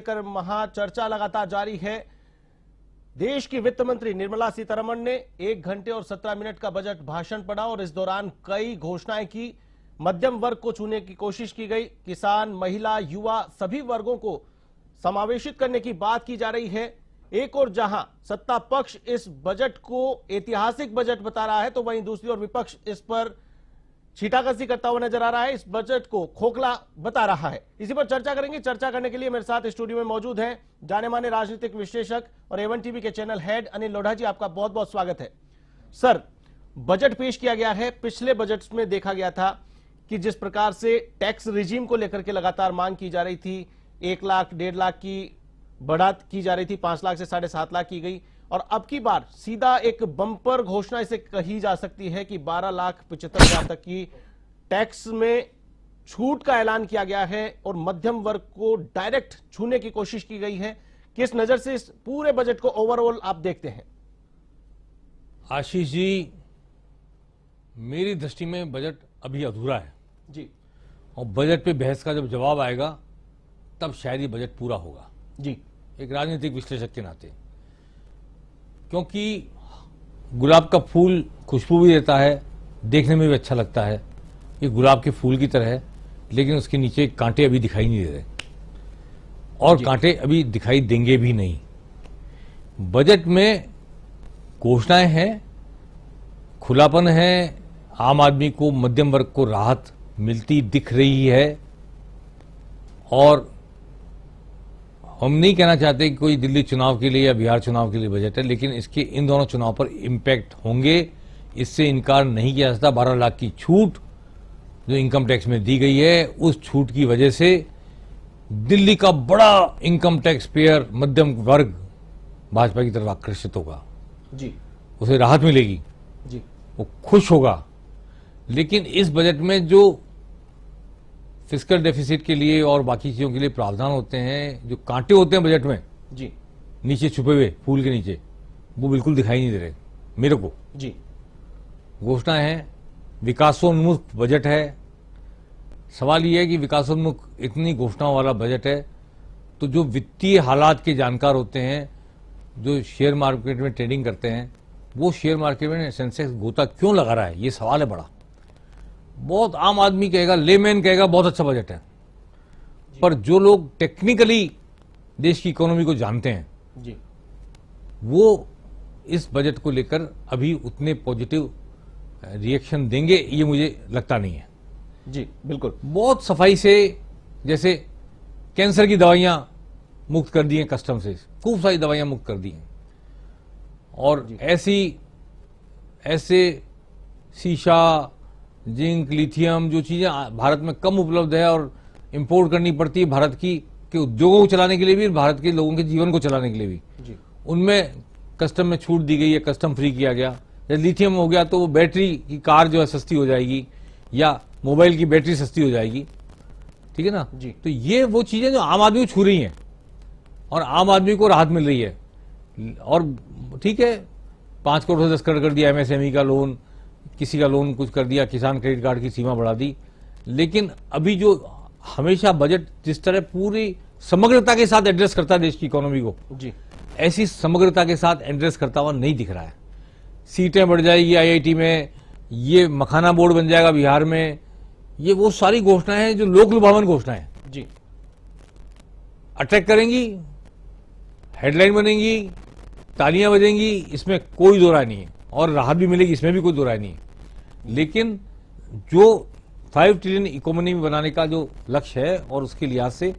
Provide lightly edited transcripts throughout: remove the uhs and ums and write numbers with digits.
लेकर महाचर्चा लगातार जारी है। देश की वित्त मंत्री निर्मला सीतारमण ने 1 घंटे और 17 मिनट का बजट भाषण पढ़ा और इस दौरान कई घोषणाएं की। मध्यम वर्ग को छूने की कोशिश की गई। किसान, महिला, युवा सभी वर्गों को समावेशित करने की बात की जा रही है। एक और जहां सत्ता पक्ष इस बजट को ऐतिहासिक बजट बता रहा है, तो वहीं दूसरी ओर विपक्ष इस पर छींटाकशी करता हुआ नजर आ रहा है, इस बजट को खोखला बता रहा है। इसी पर चर्चा करेंगे। चर्चा करने के लिए मेरे साथ स्टूडियो में मौजूद हैं जाने माने राजनीतिक विश्लेषक और एवन टीवी के चैनल हेड अनिल लोढ़ा जी। आपका बहुत बहुत स्वागत है। सर, बजट पेश किया गया है। पिछले बजट में देखा गया था कि जिस प्रकार से टैक्स रिजीम को लेकर के लगातार मांग की जा रही थी, 1 लाख 1.5 लाख की बढ़त की जा रही थी, 5 लाख से 7.5 लाख की गई, और अब की बार सीधा एक बम्पर घोषणा इसे कही जा सकती है कि 12,75,000 तक की टैक्स में छूट का ऐलान किया गया है और मध्यम वर्ग को डायरेक्ट छूने की कोशिश की गई है। किस नजर से इस पूरे बजट को ओवरऑल आप देखते हैं? आशीष जी, मेरी दृष्टि में बजट अभी अधूरा है जी, और बजट पे बहस का जब जवाब आएगा तब शायद ये बजट पूरा होगा जी, एक राजनीतिक विश्लेषक के नाते। क्योंकि गुलाब का फूल खुशबू भी देता है, देखने में भी अच्छा लगता है, ये गुलाब के फूल की तरह है, लेकिन उसके नीचे कांटे अभी दिखाई नहीं दे रहे और कांटे अभी दिखाई देंगे भी नहीं। बजट में घोषणाएं हैं, खुलापन है, आम आदमी को, मध्यम वर्ग को राहत मिलती दिख रही है। और हम नहीं कहना चाहते कि कोई दिल्ली चुनाव के लिए या बिहार चुनाव के लिए बजट है, लेकिन इसके इन दोनों चुनाव पर इम्पैक्ट होंगे, इससे इनकार नहीं किया जा सकता। 12 लाख की छूट जो इनकम टैक्स में दी गई है, उस छूट की वजह से दिल्ली का बड़ा इनकम टैक्स पेयर मध्यम वर्ग भाजपा की तरफ आकर्षित होगा जी, उसे राहत मिलेगी जी, वो खुश होगा। लेकिन इस बजट में जो फिस्कल डेफिसिट के लिए और बाकी चीजों के लिए प्रावधान होते हैं, जो कांटे होते हैं बजट में जी, नीचे छुपे हुए फूल के नीचे, वो बिल्कुल दिखाई नहीं दे रहे मेरे को। जी, घोषणा है, विकासोन्मुख बजट है। सवाल यह है कि विकासोन्मुख इतनी घोषणाओं वाला बजट है तो जो वित्तीय हालात के जानकार होते हैं, जो शेयर मार्केट में ट्रेडिंग करते हैं, वो शेयर मार्केट में सेंसेक्स गोता क्यों लगा रहा है, ये सवाल है बड़ा। बहुत आम आदमी कहेगा, लेमैन कहेगा बहुत अच्छा बजट है, पर जो लोग टेक्निकली देश की इकोनॉमी को जानते हैं जी, वो इस बजट को लेकर अभी उतने पॉजिटिव रिएक्शन देंगे, ये मुझे लगता नहीं है। जी, बिल्कुल। बहुत सफाई से, जैसे कैंसर की दवाइयां मुक्त कर दी हैं कस्टम से, खूब सारी दवाइयां मुक्त कर दी हैं, और ऐसे शीशा, जिंक, लिथियम जो चीजें भारत में कम उपलब्ध है और इंपोर्ट करनी पड़ती है भारत की के उद्योगों को चलाने के लिए भी, भारत के लोगों के जीवन को चलाने के लिए भी जी, उनमें कस्टम में छूट दी गई है, कस्टम फ्री किया गया। जैसे लिथियम हो गया तो वो बैटरी की कार जो है सस्ती हो जाएगी, या मोबाइल की बैटरी सस्ती हो जाएगी, ठीक है ना जी। तो ये वो चीजें जो आम आदमी को छू रही हैं और आम आदमी को राहत मिल रही है। और ठीक है, 5 करोड़ से 10 करोड़ कर दिया एमएसएमई का लोन, किसी का लोन कुछ कर दिया, किसान क्रेडिट कार्ड की सीमा बढ़ा दी, लेकिन अभी जो हमेशा बजट जिस तरह पूरी समग्रता के साथ एड्रेस करता है देश की इकोनॉमी को जी, ऐसी समग्रता के साथ एड्रेस करता हुआ नहीं दिख रहा है। सीटें बढ़ जाएगी आईआईटी में, ये मखाना बोर्ड बन जाएगा बिहार में, ये वो सारी घोषणाएं हैं जो लोक लुभावन घोषणाएं जी, अट्रैक्ट करेंगी, हेडलाइन बनेंगी, तालियां बजेंगी, इसमें कोई दो राय नहीं है, और राहत भी मिलेगी, इसमें भी कोई दो राय नहीं है। लेकिन जो 5 ट्रिलियन इकोनॉमी बनाने का जो लक्ष्य है और उसके लिहाज से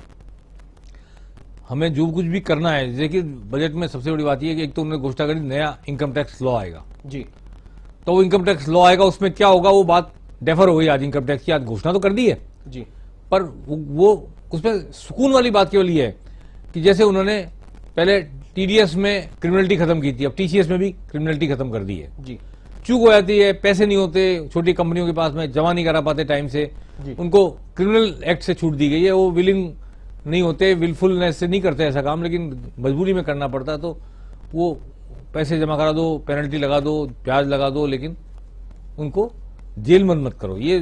हमें जो कुछ भी करना है, देखिए बजट में सबसे बड़ी बात यह है कि एक तो उन्होंने घोषणा करी नया इनकम टैक्स लॉ आएगा जी, तो वो इनकम टैक्स लॉ आएगा, उसमें क्या होगा वो बात डेफर हो गई। आज इनकम टैक्स की आज घोषणा तो कर दी है जी, पर वो उसमें सुकून वाली बात केवल ये है कि जैसे उन्होंने पहले टीडीएस में क्रिमिनलिटी खत्म की थी, अब टीसीएस में भी क्रिमिनलिटी खत्म कर दी है। जी, चूक हो जाती है, पैसे नहीं होते छोटी कंपनियों के पास में, जमा नहीं करा पाते टाइम से, जी, उनको क्रिमिनल एक्ट से छूट दी गई है। वो विलिंग नहीं होते, विलफुलनेस से नहीं करते ऐसा काम, लेकिन मजबूरी में करना पड़ता है, तो वो पैसे जमा करा दो, पेनल्टी लगा दो, ब्याज लगा दो, लेकिन उनको जेल मत करो। ये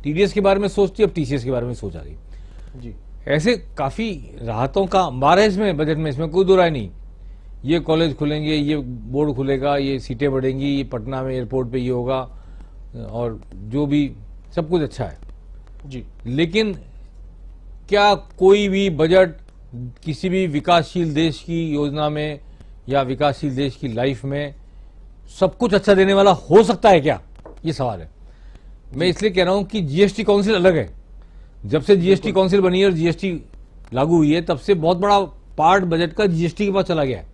टीडीएस के बारे में सोचती, अब टीसीएस के बारे में सोच आ रही। जी, ऐसे काफी राहतों का अंबार है इसमें बजट में, इसमें कोई दो राय नहीं। ये कॉलेज खुलेंगे, ये बोर्ड खुलेगा, ये सीटें बढ़ेंगी, ये पटना में एयरपोर्ट पे ये होगा, और जो भी सब कुछ अच्छा है जी। लेकिन क्या कोई भी बजट किसी भी विकासशील देश की योजना में या विकासशील देश की लाइफ में सब कुछ अच्छा देने वाला हो सकता है क्या, ये सवाल है। मैं इसलिए कह रहा हूं कि जीएसटी काउंसिल अलग है। जब से जीएसटी काउंसिल बनी है और जीएसटी लागू हुई है, तब से बहुत बड़ा पार्ट बजट का जीएसटी के पास चला गया है।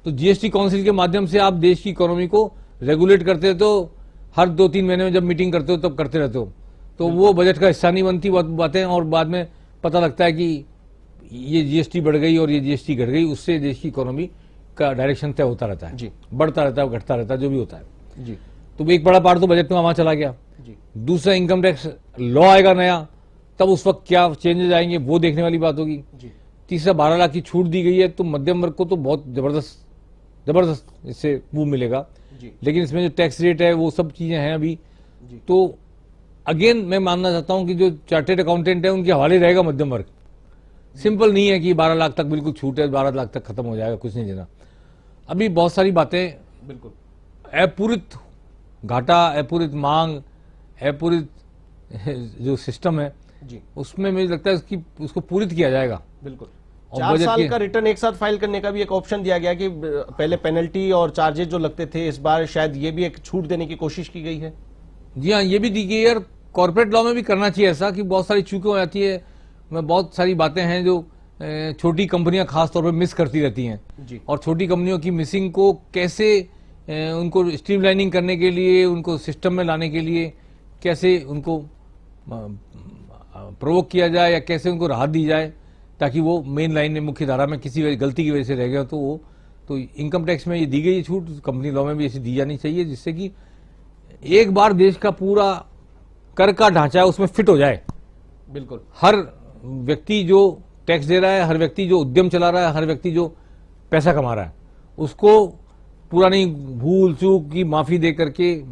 तो जीएसटी काउंसिल के माध्यम से आप देश की इकोनॉमी को रेगुलेट करते रहते हो, हर 2-3 महीने में जब मीटिंग करते हो तब करते रहते हो, तो वो बजट का हिस्सा नहीं बनती बातें, और बाद में पता लगता है कि ये जीएसटी बढ़ गई और ये जीएसटी घट गई, उससे देश की इकोनॉमी का डायरेक्शन तय होता रहता है जी। बढ़ता रहता है, घटता रहता है, जो भी होता है जी। तो एक बड़ा पार्ट तो बजट में वहां चला गया। जी। दूसरा, इनकम टैक्स लॉ आएगा नया, तब उस वक्त क्या चेंजेस आएंगे वो देखने वाली बात होगी। जी। तीसरा, 12 लाख की छूट दी गई है, तो मध्यम वर्ग को तो बहुत जबरदस्त इससे वो मिलेगा। जी। लेकिन इसमें जो टैक्स रेट है वो सब चीजें हैं अभी। जी। तो अगेन मैं मानना चाहता हूं कि जो चार्टेड अकाउंटेंट है उनके हवाले रहेगा मध्यम वर्ग। सिंपल नहीं है कि 12 लाख तक बिल्कुल छूट है, 12 लाख तक खत्म हो जाएगा, कुछ नहीं देना। अभी बहुत सारी बातें, बिल्कुल अपूरित घाटा, अपूरित मांग, अपूरित जो सिस्टम है जी। उसमें मुझे लगता है उसको पूरित किया जाएगा। बिल्कुल। और 4 बजट साल के- का रिटर्न एक साथ फाइल करने का भी एक ऑप्शन दिया गया कि पहले पेनल्टी और चार्जेस जो लगते थे, इस बार शायद ये भी एक छूट देने की कोशिश की गई है। जी हाँ, ये भी दी गई है, और कॉर्पोरेट लॉ में भी करना चाहिए ऐसा कि बहुत सारी चूकें हो जाती है। बहुत सारी बातें हैं जो छोटी कंपनियां खास तौर पर मिस करती रहती हैं, जी। और छोटी कंपनियों की मिसिंग को कैसे उनको स्ट्रीमलाइनिंग करने के लिए, उनको सिस्टम में लाने के लिए कैसे उनको प्रोवोक किया जाए या कैसे उनको राहत दी जाए, ताकि वो मेन लाइन में, मुख्य धारा में किसी गलती की वजह से रह गया तो वो, तो इनकम टैक्स में ये दी गई छूट, कंपनी लॉ में भी ऐसी दी जानी चाहिए, जिससे कि एक बार देश का पूरा कर का ढांचा है उसमें फिट हो जाए। बिल्कुल। हर व्यक्ति जो टैक्स दे रहा है, हर व्यक्ति जो उद्यम चला रहा है, हर व्यक्ति जो पैसा कमा रहा है, उसको पूरा नहीं, भूल चूक की माफी दे करके,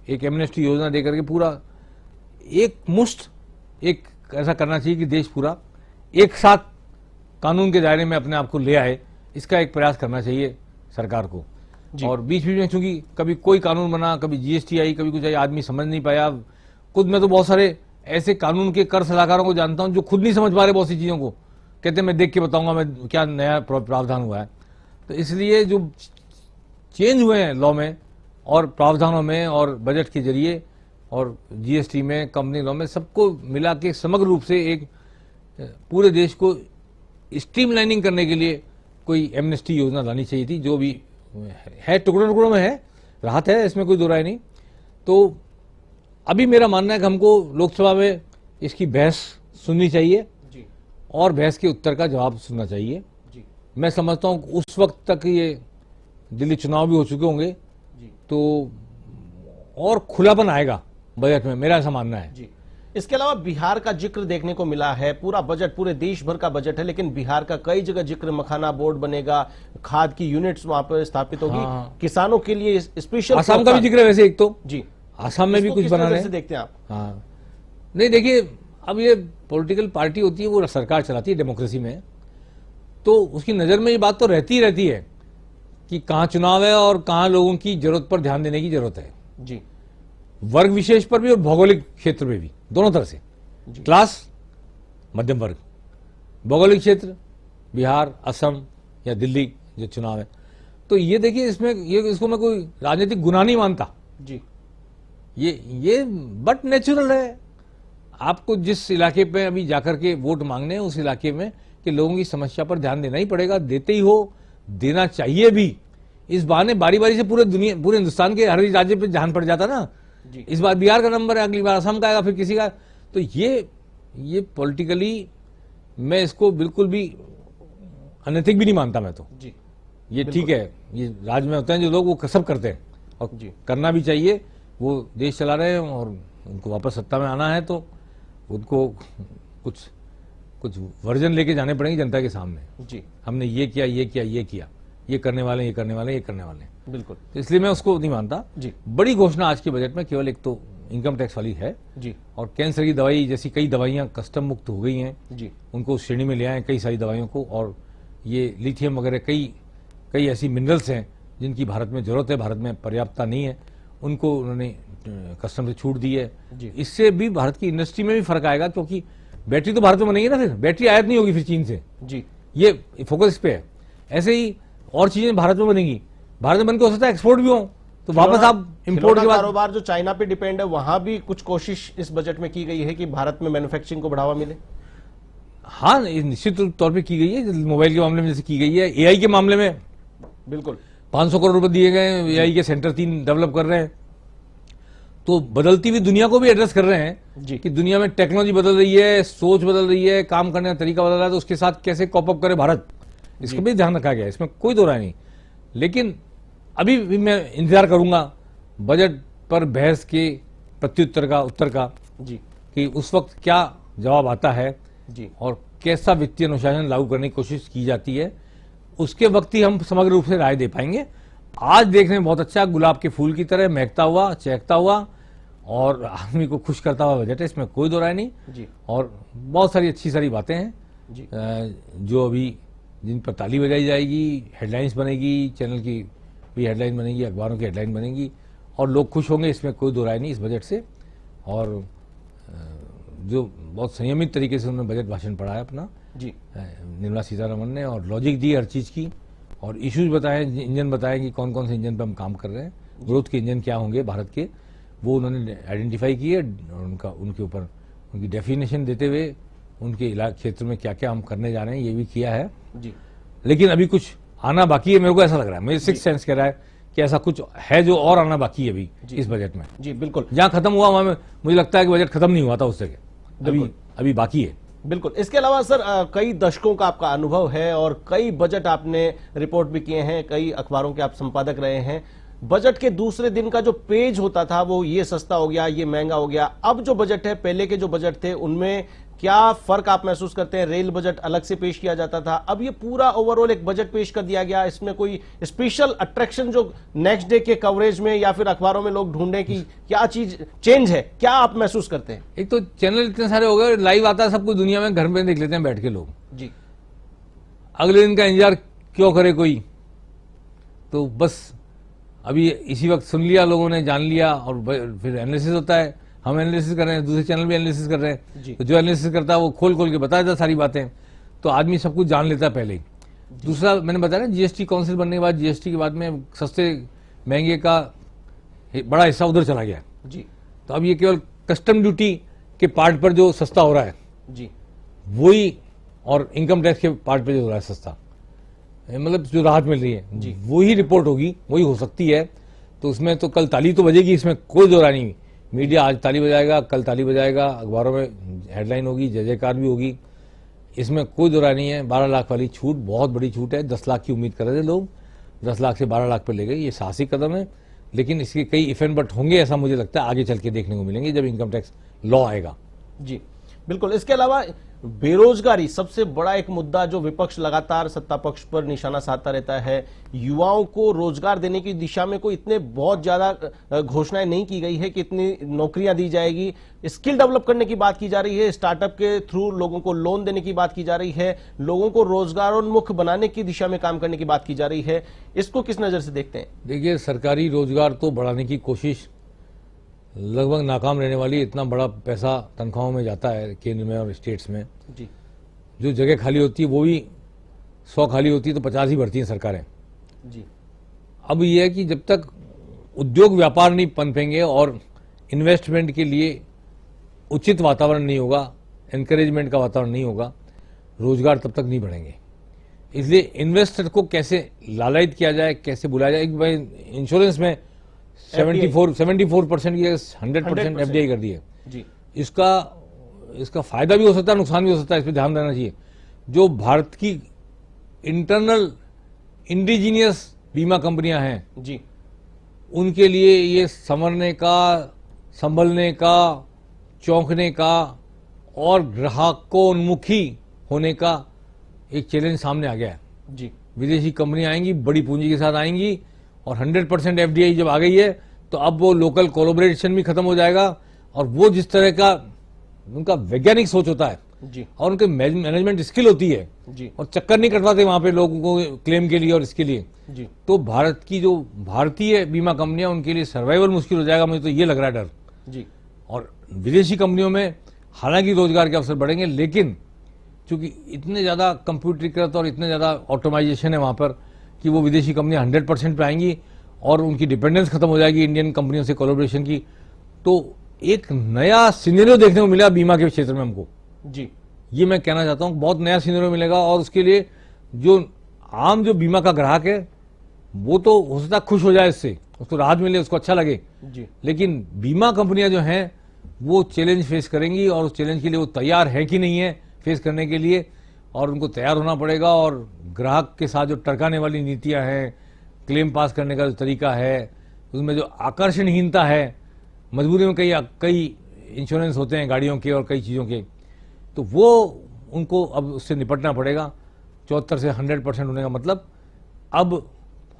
एक एमनेस्टी योजना दे करके पूरा एक मुश्त एक ऐसा करना चाहिए कि देश पूरा एक साथ कानून के दायरे में अपने आप को ले आए। इसका एक प्रयास करना चाहिए सरकार को। जी। और बीच बीच में चूंकि कभी कोई कानून बना, कभी जीएसटी आई, कभी कुछ आई, आदमी समझ नहीं पाया। खुद मैं तो बहुत सारे ऐसे कानून के कर सलाहकारों को जानता हूं जो खुद नहीं समझ पा रहे बहुत सी चीजों को, कहते हैं मैं देख के बताऊंगा मैं क्या नया प्रावधान हुआ है। तो इसलिए जो चेंज हुए हैं लॉ में और प्रावधानों में और बजट के जरिए और जीएसटी में, कंपनी लॉ में, सबको मिला के समग्र रूप से एक पूरे देश को स्ट्रीमलाइनिंग करने के लिए कोई एमनेस्टी योजना लानी चाहिए थी, जो भी है टुकड़ों टुकड़ों में है, राहत है, इसमें कोई दो राय नहीं। तो अभी मेरा मानना है कि हमको लोकसभा में इसकी बहस सुननी चाहिए जी। और बहस के उत्तर का जवाब सुनना चाहिए। जी। मैं समझता हूं उस वक्त तक ये दिल्ली चुनाव भी हो चुके होंगे, जी। तो और खुलापन आएगा बजट में, मेरा ऐसा मानना है। जी। इसके अलावा बिहार का जिक्र देखने को मिला है। पूरा बजट, पूरे देश भर का बजट है, लेकिन बिहार का कई जगह जिक्र, मखाना बोर्ड बनेगा, खाद की यूनिट्स वहां पर स्थापित होगी, हाँ। किसानों के लिए स्पेशल आसाम का भी जिक्र है वैसे एक तो, जी। आसाम में भी इसको कुछ किस बना नजर रहे से हैं। देखते हैं आप? हाँ, नहीं देखिए, अब ये पॉलिटिकल पार्टी होती है, वो सरकार चलाती है डेमोक्रेसी में, तो उसकी नजर में ये बात तो रहती है कि कहां चुनाव है और कहां लोगों की जरूरत पर ध्यान देने की जरूरत है। जी। वर्ग विशेष पर भी और भौगोलिक क्षेत्र में भी, दोनों तरह से। जी। क्लास, मध्यम वर्ग, भौगोलिक क्षेत्र, बिहार, असम या दिल्ली जो चुनाव है, तो ये देखिए इसमें इसको मैं कोई राजनीतिक गुनाह नहीं मानता। जी। ये बट नेचुरल है। आपको जिस इलाके पे अभी जाकर के वोट मांगने हैं, उस इलाके में कि लोगों की समस्या पर ध्यान देना ही पड़ेगा, देते ही हो, देना चाहिए भी। इस बहाने बारी बारी से पूरे हिंदुस्तान के हर राज्य पे ध्यान पड़ जाता ना। जी। इस बार बिहार का नंबर है, अगली बार असम का आएगा, फिर किसी का। तो ये पॉलिटिकली मैं इसको बिल्कुल भी अनैतिक भी नहीं मानता मैं तो। जी। ये ठीक है, ये राज्य में होते हैं जो लोग, वो सब करते हैं और जी। करना भी चाहिए। वो देश चला रहे हैं और उनको वापस सत्ता में आना है, तो उनको कुछ वर्जन लेके जाने पड़ेंगे जनता के सामने। जी। हमने ये किया, ये किया, ये किया, ये करने वाले, ये करने वाले, ये करने वाले। बिल्कुल। तो इसलिए मैं उसको नहीं मानता। जी। बड़ी घोषणा आज के बजट में केवल एक तो इनकम टैक्स वाली है। जी और कैंसर की दवाई जैसी कई दवाइयां कस्टम मुक्त हो गई हैं, जी उनको उस श्रेणी में ले आए कई सारी दवाइयों को। और ये लिथियम वगैरह कई ऐसी मिनरल्स हैं जिनकी भारत में जरूरत है, भारत में पर्याप्तता नहीं है, उनको उन्होंने कस्टम से छूट दी है। जी। इससे भी भारत की इंडस्ट्री में भी फर्क आएगा, क्योंकि बैटरी तो भारत में बनेगी ना, फिर बैटरी आयात नहीं होगी फिर चीन से। जी ये फोकस इस पे है। ऐसे ही और चीजें भारत में बनेंगी, भारत में बनकर हो सकता है एक्सपोर्ट भी हो, तो वापस आप इंपोर्ट के बाद कारोबार जो चाइना पे डिपेंड है, वहां भी कुछ कोशिश इस बजट में की गई है कि भारत में मैन्युफैक्चरिंग को बढ़ावा मिले। हाँ, ये निश्चित तौर पे की गई है। मोबाइल के मामले में जैसे की गई है, एआई के मामले में बिल्कुल 500 करोड़ रुपए दिए गए हैं, एआई के सेंटर 3 डेवलप कर रहे हैं। तो बदलती हुई दुनिया को भी एड्रेस कर रहे हैं जी। कि दुनिया में टेक्नोलॉजी बदल रही है, सोच बदल रही है, काम करने का तरीका बदल रहा है, तो उसके साथ कैसे कॉप अप करे भारत, इसको भी ध्यान रखा गया है, इसमें कोई दो राय नहीं। लेकिन अभी भी मैं इंतजार करूंगा बजट पर बहस के प्रत्युत्तर का, उत्तर का, जी कि उस वक्त क्या जवाब आता है जी और कैसा वित्तीय अनुशासन लागू करने की कोशिश की जाती है। उसके वक्त ही हम समग्र रूप से राय दे पाएंगे। आज देखने में बहुत अच्छा, गुलाब के फूल की तरह महकता हुआ, चहकता हुआ और आदमी को खुश करता हुआ बजट है, इसमें कोई दो राय नहीं। जी और बहुत सारी अच्छी सारी बातें हैं जी जो अभी जिन पर ताली बजाई जाएगी, हेडलाइंस बनेगी, चैनल की भी हेडलाइन बनेगी, अखबारों की हेडलाइन बनेगी और लोग खुश होंगे, इसमें कोई दो राय नहीं इस बजट से। और जो बहुत संयमित तरीके से उन्होंने बजट भाषण पढ़ा है अपना, जी निर्मला सीतारमण ने, और लॉजिक दी हर चीज़ की, और इश्यूज बताए, इंजन बताए कि कौन कौन से इंजन पर हम काम कर रहे हैं, ग्रोथ के इंजन क्या होंगे भारत के, वो उन्होंने आइडेंटिफाई किए और उनके ऊपर उनकी डेफिनेशन देते हुए उनके क्षेत्र में क्या क्या हम करने जा रहे हैं ये भी किया है। जी लेकिन अभी कुछ आना बाकी है, मेरे को ऐसा लग रहा है, मेरे सिक्स सेंस कह रहा है कि ऐसा कुछ है जो और आना बाकी है अभी इस बजट में। जी बिल्कुल जहां खत्म हुआ वहां में मुझे लगता है कि बजट खत्म नहीं हुआ था उससे, अभी बाकी है। बिल्कुल। इसके अलावा सर कई दशकों का आपका अनुभव है और कई बजट आपने रिपोर्ट भी किए हैं, कई अखबारों के आप संपादक रहे हैं। बजट के दूसरे दिन का जो पेज होता था वो ये सस्ता हो गया, ये महंगा हो गया। अब जो बजट है, पहले के जो बजट थे उनमें क्या फर्क आप महसूस करते हैं? रेल बजट अलग से पेश किया जाता था, अब ये पूरा ओवरऑल एक बजट पेश कर दिया गया। इसमें कोई स्पेशल अट्रैक्शन जो नेक्स्ट डे के कवरेज में या फिर अखबारों में लोग ढूंढे कि क्या चीज चेंज है, क्या आप महसूस करते हैं? एक तो चैनल इतने सारे हो गए, लाइव आता है सब कुछ दुनिया में, घर में देख लेते हैं बैठ के लोग। जी अगले दिन का इंतजार क्यों करे कोई? तो बस अभी इसी वक्त सुन लिया लोगों ने, जान लिया, और फिर एनालिसिस होता है, हम एनालिसिस कर रहे हैं, दूसरे चैनल भी एनालिसिस कर रहे हैं, तो जो एनालिसिस करता है वो खोल खोल के बता देता सारी बातें, तो आदमी सब कुछ जान लेता है पहले ही। दूसरा मैंने बताया ना, जीएसटी काउंसिल बनने के बाद, जीएसटी के बाद में सस्ते महंगे का बड़ा हिस्सा उधर चला गया जी। तो अब ये केवल कस्टम ड्यूटी के पार्ट पर जो सस्ता हो रहा है जी, वही, और इनकम टैक्स के पार्ट पे जो हो रहा है सस्ता, मतलब जो राहत मिल रही है जी, वही रिपोर्ट होगी, वही हो सकती है। तो उसमें तो कल ताली तो बजेगी, इसमें कोई दो राय नहीं। मीडिया आज ताली बजाएगा, कल ताली बजाएगा, अखबारों में हेडलाइन होगी, जय जयकार भी होगी, इसमें कोई दो राय नहीं है। 12 लाख वाली छूट बहुत बड़ी छूट है। 10 लाख की उम्मीद कर रहे थे लोग, 10 लाख से 12 लाख पर ले गए, ये साहसिक कदम है। लेकिन इसके कई इफ एंड बट होंगे, ऐसा मुझे लगता है आगे चल के देखने को मिलेंगे जब इनकम टैक्स लॉ आएगा। जी बिल्कुल। इसके अलावा बेरोजगारी सबसे बड़ा एक मुद्दा जो विपक्ष लगातार सत्ता पक्ष पर निशाना साधता रहता है। युवाओं को रोजगार देने की दिशा में कोई इतने बहुत ज्यादा घोषणाएं नहीं की गई है कि इतनी नौकरियां दी जाएगी। स्किल डेवलप करने की बात की जा रही है, स्टार्टअप के थ्रू लोगों को लोन देने की बात की जा रही है, लोगों को रोजगारोन्मुख बनाने की दिशा में काम करने की बात की जा रही है। इसको किस नजर से देखते हैं? देखिए, सरकारी रोजगार तो बढ़ाने की कोशिश लगभग नाकाम रहने वाली। इतना बड़ा पैसा तनख्वाहों में जाता है केंद्र में और स्टेट्स में जी। जो जगह खाली होती है वो भी 100 खाली होती है तो 50 ही भरती हैं सरकारें जी। अब ये है कि जब तक उद्योग व्यापार नहीं पनपेंगे और इन्वेस्टमेंट के लिए उचित वातावरण नहीं होगा, एनकरेजमेंट का वातावरण नहीं होगा, रोजगार तब तक नहीं बढ़ेंगे। इसलिए इन्वेस्टर को कैसे लालायित किया जाए, कैसे बुलाया जाए। एक भाई इंश्योरेंस में 74% की 100% एफडीआई कर दी है जी। इसका फायदा भी हो सकता है, नुकसान भी हो सकता है, इस पर ध्यान देना चाहिए। जो भारत की इंटरनल इंडिजीनियस बीमा कंपनियां हैं जी, उनके लिए ये संवरने का, संभलने का, चौंकने का और ग्राहकोन्मुखी होने का एक चैलेंज सामने आ गया है। जी। विदेशी कंपनियां आएंगी, बड़ी पूंजी के साथ आएंगी, और 100% एफडीआई जब आ गई है तो अब वो लोकल कोलैबोरेशन भी खत्म हो जाएगा, और वो जिस तरह का उनका वैज्ञानिक सोच होता है जी और उनके मैनेजमेंट स्किल होती है, जी और चक्कर नहीं कटवाते वहां पे लोगों को क्लेम के लिए और इसके लिए, जी तो भारत की जो भारतीय बीमा कंपनियां उनके लिए सर्वाइवल मुश्किल हो जाएगा, मुझे तो ये लग रहा है डर। जी और विदेशी कंपनियों में हालांकि रोजगार के अवसर बढ़ेंगे, लेकिन चूंकि इतने ज्यादा कंप्यूटरीकृत और इतने ज्यादा ऑटोमाइजेशन है वहां पर कि वो विदेशी कंपनियां 100% पे आएंगी और उनकी डिपेंडेंस खत्म हो जाएगी इंडियन कंपनियों से कोलैबोरेशन की। तो एक नया सिनेरियो देखने को मिला बीमा के क्षेत्र में हमको, जी ये मैं कहना चाहता हूं, बहुत नया सिनेरियो मिलेगा। और उसके लिए जो आम जो बीमा का ग्राहक है वो तो हो सकता है खुश हो जाए, इससे उसको राहत मिले, उसको अच्छा लगे, जी लेकिन बीमा कंपनियां जो हैं वो चैलेंज फेस करेंगी, और उस चैलेंज के लिए वो तैयार है कि नहीं है फेस करने के लिए, और उनको तैयार होना पड़ेगा। और ग्राहक के साथ जो टरकाने वाली नीतियां हैं, क्लेम पास करने का जो तरीका है, उसमें जो आकर्षणहीनता है, मजबूरी में कई इंश्योरेंस होते हैं गाड़ियों के और कई चीज़ों के, तो वो उनको अब उससे निपटना पड़ेगा। 74 से 100% होने का मतलब अब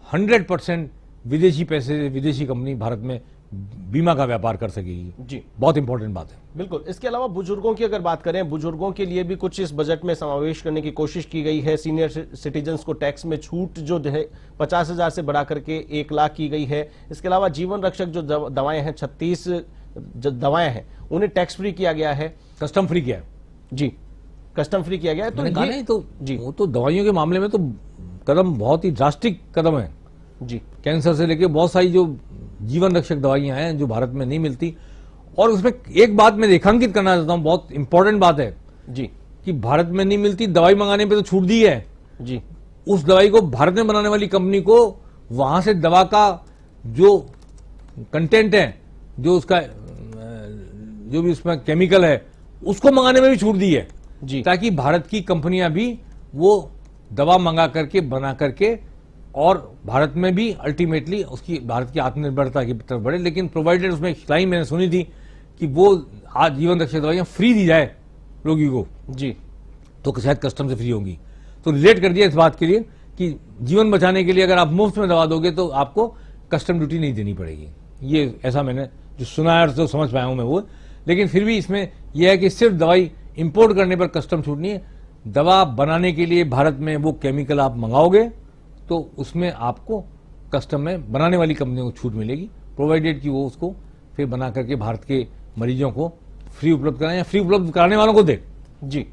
100% विदेशी पैसे से विदेशी कंपनी भारत में बीमा का व्यापार कर सकेगी। जी बहुत इंपॉर्टेंट बात है। बिल्कुल। इसके अलावा बुजुर्गों की अगर बात करें, बुजुर्गों के लिए भी कुछ इस बजट में समावेश करने की कोशिश की गई है। सीनियर सिटीजन्स को टैक्स में छूट जो है 50,000 से बढ़ा करके 1 लाख की गई है। इसके अलावा जीवन रक्षक जो दवाएं हैं, 36 जो दवाएं हैं, उन्हें टैक्स फ्री किया गया है, कस्टम फ्री किया है। जी कस्टम फ्री किया गया है। तो मैंने कहा ये नहीं, तो जी वो तो दवाइयों के मामले में तो कदम बहुत ही ड्रास्टिक कदम है। जी कैंसर से लेके बहुत सारी जो जीवन रक्षक दवाइयां हैं जो भारत में नहीं मिलती। और उसमें एक बात मैं रेखांकित करना चाहता हूं, बहुत इंपॉर्टेंट बात है जी कि भारत में नहीं मिलती, दवाई मंगाने पे तो छूट दी है। जी उस दवाई को भारत में बनाने वाली कंपनी को वहां से दवा का जो कंटेंट है, जो उसका जो भी उसमें केमिकल है, उसको मंगाने में भी छूट दी है, जी ताकि भारत की कंपनियां भी वो दवा मंगा करके बना करके और भारत में भी अल्टीमेटली उसकी भारत की आत्मनिर्भरता की तरफ बढ़े। लेकिन प्रोवाइडेड, उसमें एक लाइन मैंने सुनी थी कि वो आज जीवन रक्षक दवाइयां फ्री दी जाए रोगी को, जी तो शायद कस्टम से फ्री होंगी। तो रिलेट कर दिया इस बात के लिए कि जीवन बचाने के लिए अगर आप मुफ्त में दवा दोगे तो आपको कस्टम ड्यूटी नहीं देनी पड़ेगी। ये ऐसा मैंने जो सुना है तो समझ पाया हूं मैं वो। लेकिन फिर भी इसमें यह है कि सिर्फ दवाई इंपोर्ट करने पर कस्टम छूट नहीं है, दवा बनाने के लिए भारत में वो केमिकल आप मंगाओगे तो उसमें आपको कस्टम में बनाने वाली कंपनियों को छूट मिलेगी, प्रोवाइडेड कि वो उसको फिर बना करके भारत के मरीजों को फ्री उपलब्ध कराएं या फ्री उपलब्ध कराने वालों को दे। जी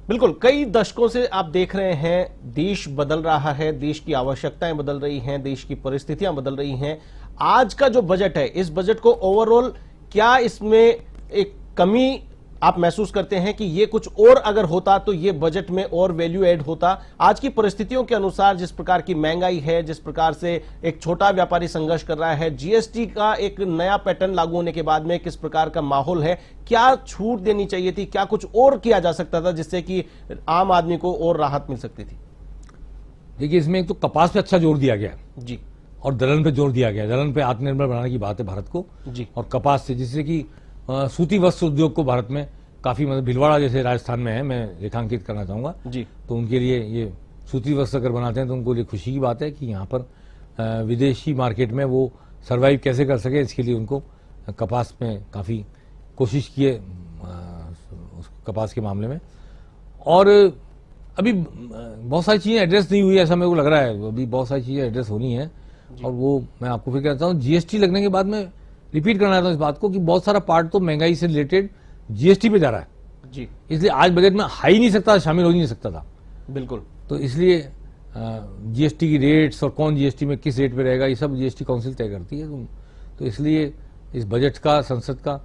बिल्कुल। कई दशकों से आप देख रहे हैं देश बदल रहा है, देश की आवश्यकताएं बदल रही हैं, देश की परिस्थितियां बदल रही हैं। आज का जो बजट है, इस बजट को ओवरऑल क्या इसमें एक कमी आप महसूस करते हैं कि ये कुछ और अगर होता तो ये बजट में और वैल्यू ऐड होता? आज की परिस्थितियों के अनुसार जिस प्रकार की महंगाई है, जिस प्रकार से एक छोटा व्यापारी संघर्ष कर रहा है, जीएसटी का एक नया पैटर्न लागू होने के बाद में किस प्रकार का माहौल है, क्या छूट देनी चाहिए थी, क्या कुछ और किया जा सकता था जिससे कि आम आदमी को और राहत मिल सकती थी? देखिए, इसमें एक तो कपास पे अच्छा जोर दिया गया जी और दलहन पे जोर दिया गया। दलहन पे आत्मनिर्भर बनाने की बात है भारत को, जी और कपास से, जिससे कि सूती वस्त्र उद्योग को भारत में काफी, मतलब भिलवाड़ा जैसे राजस्थान में है, मैं रेखांकित करना चाहूंगा, जी तो उनके लिए ये सूती वस्त्र अगर बनाते हैं तो उनको लिए खुशी की बात है कि यहाँ पर विदेशी मार्केट में वो सर्वाइव कैसे कर सके, इसके लिए उनको कपास में काफी कोशिश की है, उस कपास के मामले में। और अभी बहुत सारी चीजें एड्रेस नहीं हुई है, ऐसा मेरे को लग रहा है। अभी बहुत सारी चीजें एड्रेस होनी है, और वो मैं आपको फिर कहता हूँ। जीएसटी लगने के बाद में रिपीट करना चाहता हूँ इस बात को कि बहुत सारा पार्ट तो महंगाई से रिलेटेड जीएसटी पे जा रहा है जी, इसलिए आज बजट में हाई नहीं सकता, शामिल हो नहीं सकता था। बिल्कुल। तो इसलिए जीएसटी की रेट्स और कौन जीएसटी में किस रेट पे रहेगा, ये सब जीएसटी काउंसिल तय करती है। तो इसलिए इस बजट का, संसद का,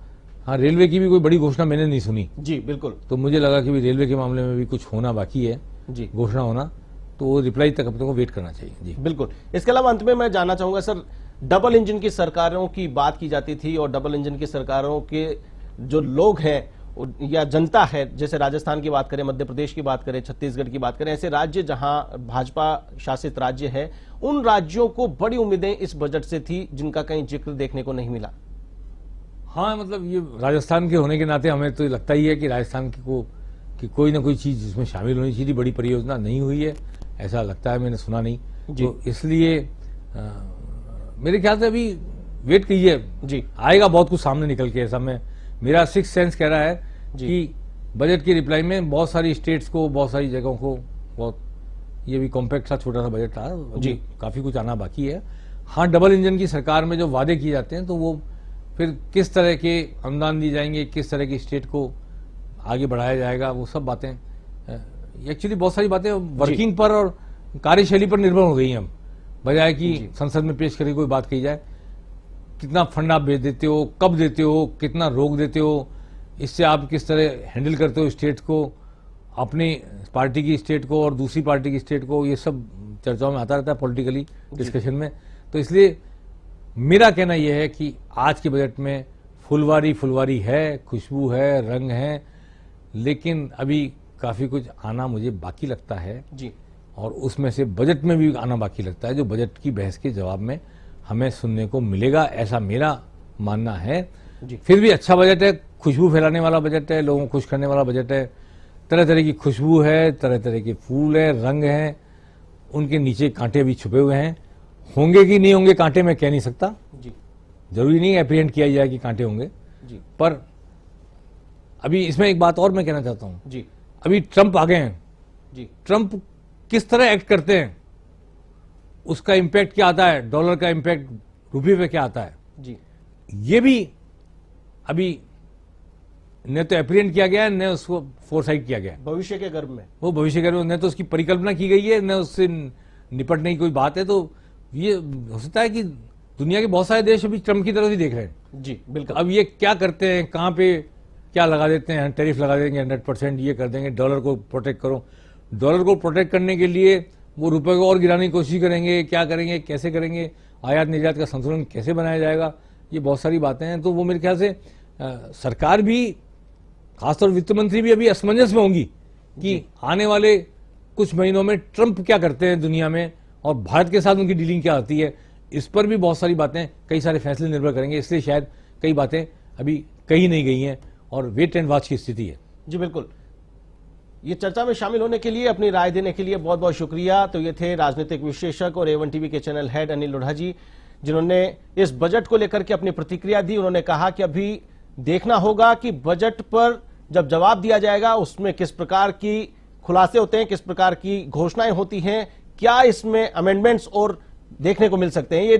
हाँ, रेलवे की भी कोई बड़ी घोषणा मैंने नहीं सुनी जी, बिल्कुल। तो मुझे लगा कि भी रेलवे के मामले में भी कुछ होना बाकी है, जी, घोषणा होना, तो वो रिप्लाई तक अपने को वेट करना चाहिए। जी बिल्कुल। इसके अलावा अंत में मैं जानना चाहूंगा सर, डबल इंजन की सरकारों की बात की जाती थी, और डबल इंजन की सरकारों के जो लोग हैं या जनता है, जैसे राजस्थान की बात करें, मध्य प्रदेश की बात करें, छत्तीसगढ़ की बात करें, ऐसे राज्य जहां भाजपा शासित राज्य है, उन राज्यों को बड़ी उम्मीदें इस बजट से थी जिनका कहीं जिक्र देखने को नहीं मिला। हाँ, मतलब ये राजस्थान के होने के नाते हमें तो लगता ही है कि राजस्थान की कोई ना कोई चीज इसमें शामिल होनी चाहिए। बड़ी परियोजना नहीं हुई है, ऐसा लगता है, मैंने सुना नहीं। तो इसलिए मेरे ख्याल से अभी वेट कीजिए, जी आएगा बहुत कुछ सामने निकल के। ऐसा मेरा सिक्स सेंस कह रहा है कि बजट की रिप्लाई में बहुत सारी स्टेट्स को, बहुत सारी जगहों को, बहुत ये भी कॉम्पैक्ट सा छोटा सा बजट था जी, काफी कुछ आना बाकी है। हाँ, डबल इंजन की सरकार में जो वादे किए जाते हैं तो वो फिर किस तरह के अनुदान दिए जाएंगे, किस तरह की स्टेट को आगे बढ़ाया जाएगा, वो सब बातें एक्चुअली बहुत सारी बातें वर्किंग पर और कार्यशैली पर निर्भर हो गई हैं। बजाय कि संसद में पेश करके कोई बात कही जाए, कितना फंड आप भेज देते हो, कब देते हो, कितना रोक देते हो, इससे आप किस तरह हैंडल करते हो स्टेट को, अपनी पार्टी की स्टेट को और दूसरी पार्टी की स्टेट को, ये सब चर्चाओं में आता रहता है पॉलिटिकली डिस्कशन में। तो इसलिए मेरा कहना यह है कि आज के बजट में फुलवारी फुलवारी है, खुशबू है, रंग है, लेकिन अभी काफी कुछ आना मुझे बाकी लगता है जी, और उसमें से बजट में भी आना बाकी लगता है, जो बजट की बहस के जवाब में हमें सुनने को मिलेगा, ऐसा मेरा मानना है जी। फिर भी अच्छा बजट है, खुशबू फैलाने वाला बजट है, लोगों को खुश करने वाला बजट है, तरह तरह की खुशबू है, तरह तरह के फूल है, रंग हैं, उनके नीचे कांटे भी छुपे हुए हैं। होंगे कि नहीं होंगे कांटे मैं कह नहीं सकता जी, जरूरी नहीं एप्रीहेंड किया जाए कि कांटे होंगे जी, पर अभी इसमें एक बात और मैं कहना चाहता हूं, जी, अभी ट्रंप आ गए हैं जी, ट्रंप किस तरह एक्ट करते हैं उसका इंपैक्ट क्या आता है, डॉलर का इंपैक्ट रुपये पे क्या आता है, जी, ये भी अभी न तो एप्रीहेंड किया गया है, न उसको फोरसाइट किया गया है। भविष्य के गर्भ में, वो भविष्य के, न तो उसकी परिकल्पना की गई है, न उससे निपटने की कोई बात है। तो ये हो सकता है कि दुनिया के बहुत सारे देश अभी ट्रंप की तरफ ही देख रहे हैं। जी बिल्कुल। अब ये क्या करते हैं, कहाँ पे क्या लगा देते हैं, टैरिफ लगा देंगे 100%, ये कर देंगे, डॉलर को प्रोटेक्ट करो। डॉलर को प्रोटेक्ट करने के लिए वो रुपए को और गिराने की कोशिश करेंगे, क्या करेंगे, कैसे करेंगे, आयात निर्यात का संतुलन कैसे बनाया जाएगा, ये बहुत सारी बातें हैं। तो वो मेरे ख्याल से सरकार भी, खासतौर वित्त मंत्री भी अभी असमंजस में होंगी कि आने वाले कुछ महीनों में ट्रंप क्या करते हैं दुनिया में और भारत के साथ उनकी डीलिंग क्या होती है। इस पर भी बहुत सारी बातें, कई सारे फैसले निर्भर करेंगे, इसलिए शायद कई बातें अभी कही नहीं गई हैं और वेट एंड वॉच की स्थिति है। जी बिल्कुल। ये चर्चा में शामिल होने के लिए, अपनी राय देने के लिए बहुत बहुत शुक्रिया। तो ये थे राजनीतिक विश्लेषक और A1 टीवी के चैनल हेड अनिल लोढ़ा जी, जिन्होंने इस बजट को लेकर के अपनी प्रतिक्रिया दी। उन्होंने कहा कि अभी देखना होगा कि बजट पर जब जवाब दिया जाएगा उसमें किस प्रकार की खुलासे होते हैं, किस प्रकार की घोषणाएं होती हैं, क्या इसमें अमेंडमेंट्स और देखने को मिल सकते हैं, ये